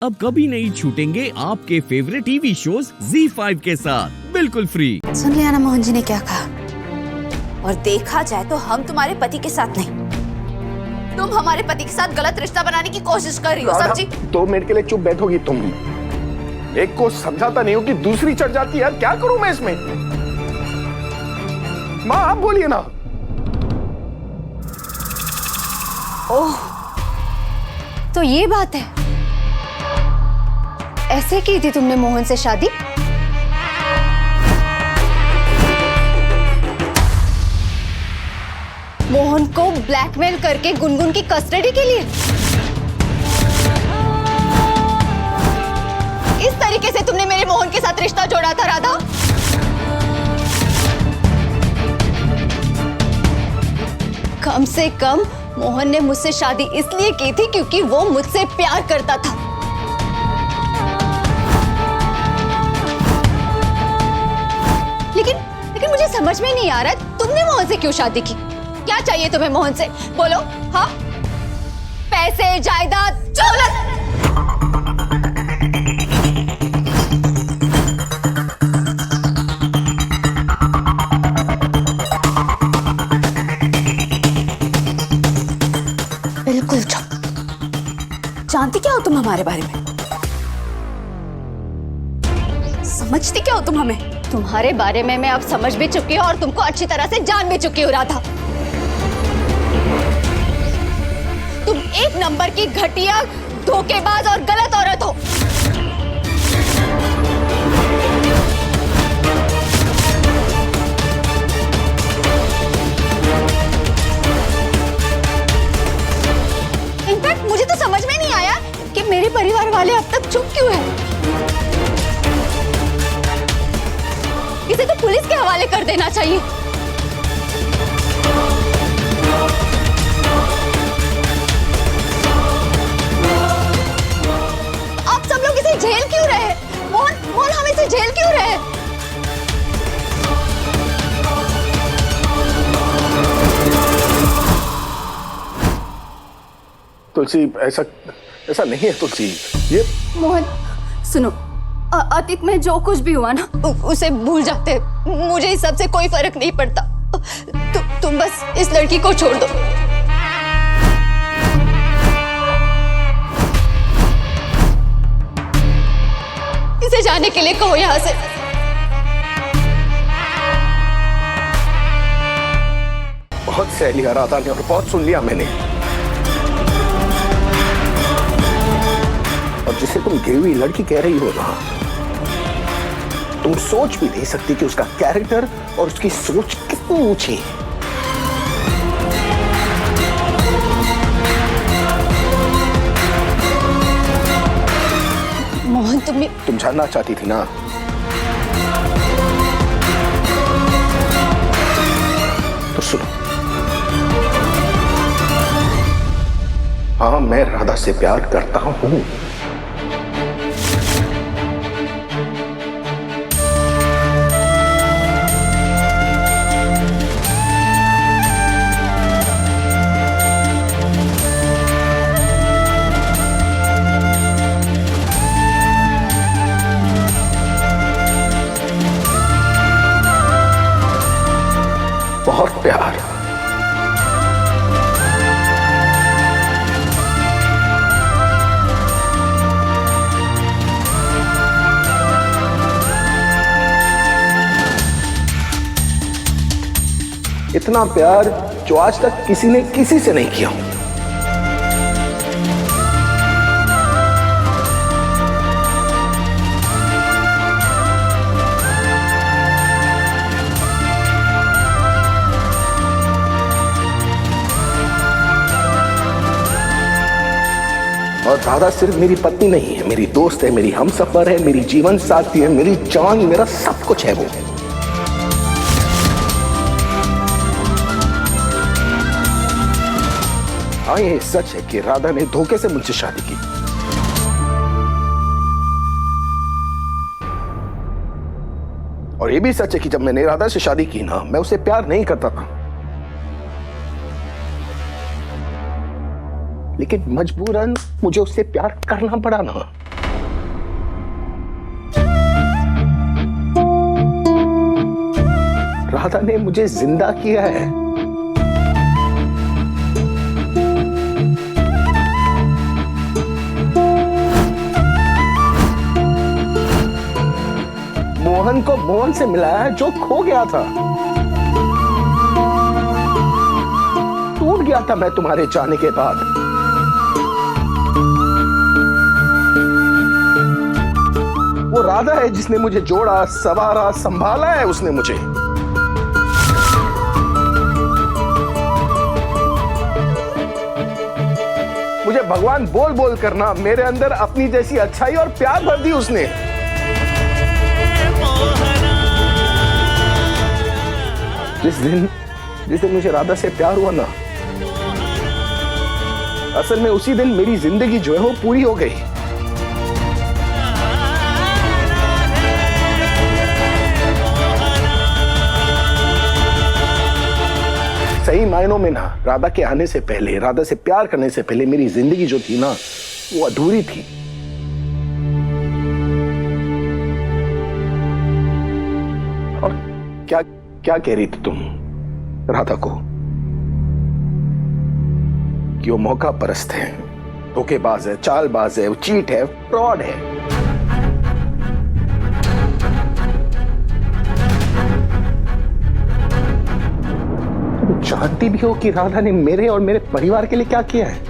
अब कभी नहीं छूटेंगे आपके फेवरेट टीवी शोज ZEE5 के साथ बिल्कुल फ्री। सुन लिया ना मोहन जी ने क्या कहा। और देखा जाए तो हम तुम्हारे पति के साथ नहीं, तुम हमारे पति के साथ गलत रिश्ता बनाने की कोशिश कर रही हो। समझी? 2 मिनट के लिए चुप बैठोगी तुम? एक को समझाता नहीं हो कि दूसरी चढ़ जाती है। क्या करूं मैं इसमें? माँ आप बोलिए ना। ओह, तो ये बात है। ऐसे की थी तुमने मोहन से शादी? मोहन को ब्लैकमेल करके गुनगुन की कस्टडी के लिए? इस तरीके से तुमने मेरे मोहन के साथ रिश्ता जोड़ा था राधा? कम से कम मोहन ने मुझसे शादी इसलिए की थी क्योंकि वो मुझसे प्यार करता था। लेकिन मुझे समझ में नहीं आ रहा तुमने मोहन से क्यों शादी की? क्या चाहिए तुम्हें मोहन से? बोलो। हाँ, पैसे, जायदाद, दौलत? बिल्कुल चुप। जानती क्या हो तुम हमारे बारे में? समझती क्या हो तुम हमें? तुम्हारे बारे में मैं अब समझ भी चुकी हूँ और तुमको अच्छी तरह से जान भी चुकी हूँ राधा। तुम एक नंबर की घटिया, धोखेबाज और गलत औरत हो। इनफैक्ट मुझे तो समझ में नहीं आया कि मेरे परिवार वाले अब तक चुप क्यों हैं। इसे तो पुलिस के हवाले कर देना चाहिए। आप सब लोग इसे झेल क्यों रहे? मोहन हम इसे झेल क्यों रहे? तुलसी ऐसा नहीं है तुलसी। ये मोहन सुनो, अतीत में जो कुछ भी हुआ ना उसे भूल जाते। मुझे इस सब से कोई फर्क नहीं पड़ता। तुम बस इस लड़की को छोड़ दो। इसे जाने के लिए कहो यहां से। बहुत सह लिया राधा ने और बहुत सुन लिया मैंने। और जिसे तुम गिरी हुई लड़की कह रही हो ना, तुम सोच भी नहीं सकती कि उसका कैरेक्टर और उसकी सोच कितनी ऊंची है। मोहन तुम जानना चाहती थी ना? तो सुनो। हाँ, मैं राधा से प्यार करता हूं। बहुत प्यार। इतना प्यार जो आज तक किसी ने किसी से नहीं किया। और राधा सिर्फ मेरी पत्नी नहीं है, मेरी दोस्त है, मेरी हमसफर है, मेरी जीवन साथी है, मेरी जान, मेरा सब कुछ है वो। हाँ, ये सच है कि राधा ने धोखे से मुझसे शादी की। और ये भी सच है कि जब मैंने राधा से शादी की ना, मैं उसे प्यार नहीं करता था। लेकिन मजबूरन मुझे उससे प्यार करना पड़ा ना। राधा ने मुझे जिंदा किया है। मोहन को मोहन से मिलाया जो खो गया था। टूट गया था मैं तुम्हारे जाने के बाद। वो राधा है जिसने मुझे जोड़ा, संवारा, संभाला है उसने मुझे। मुझे भगवान बोल बोल करना, मेरे अंदर अपनी जैसी अच्छाई और प्यार भर दी उसने। जिस दिन मुझे राधा से प्यार हुआ ना, असल में उसी दिन मेरी जिंदगी जो है वो पूरी हो गई। सही मायनों में ना, राधा के आने से पहले, राधा से प्यार करने से पहले मेरी जिंदगी जो थी ना, वो अधूरी थी। और क्या कह रही थी तुम राधा को? कि वो मौका परस्त है, धोखेबाज है, चालबाज है, वो चीट है, फ्रॉड है। तुम जानती भी हो कि राधा ने मेरे और मेरे परिवार के लिए क्या किया है।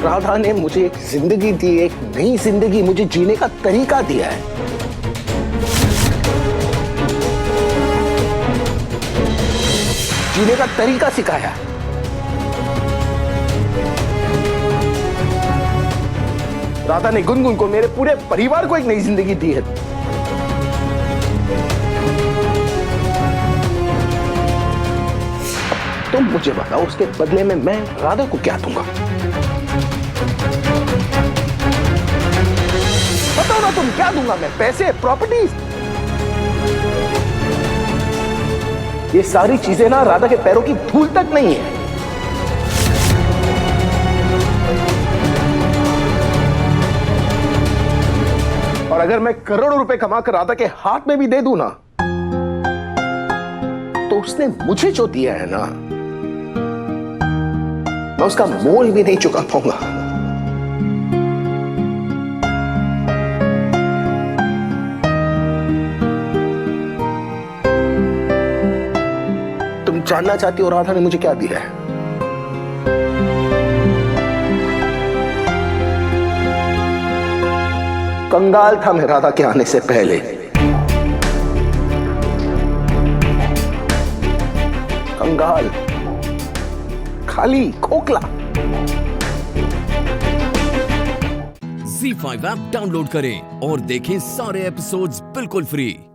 राधा ने मुझे एक जिंदगी दी, एक नई जिंदगी, मुझे जीने का तरीका दिया है। जीने का तरीका सिखाया। राधा ने गुनगुन को, मेरे पूरे परिवार को एक नई जिंदगी दी है। तुम मुझे बताओ, उसके बदले में मैं राधा को क्या दूंगा? बताओ ना, तुम क्या दूंगा मैं? पैसे, प्रॉपर्टीज? ये सारी चीजें ना राधा के पैरों की धूल तक नहीं है। और अगर मैं करोड़ों रुपए कमाकर राधा के हाथ में भी दे दूं ना, तो उसने मुझे जो दिया है ना, मैं उसका मोल भी नहीं चुका पाऊंगा। तुम जानना चाहती हो राधा ने मुझे क्या दिया है? कंगाल था मैं राधा के आने से पहले। कंगाल, खाली, खोखला। ZEE5 ऐप डाउनलोड करें और देखें सारे एपिसोड्स बिल्कुल फ्री।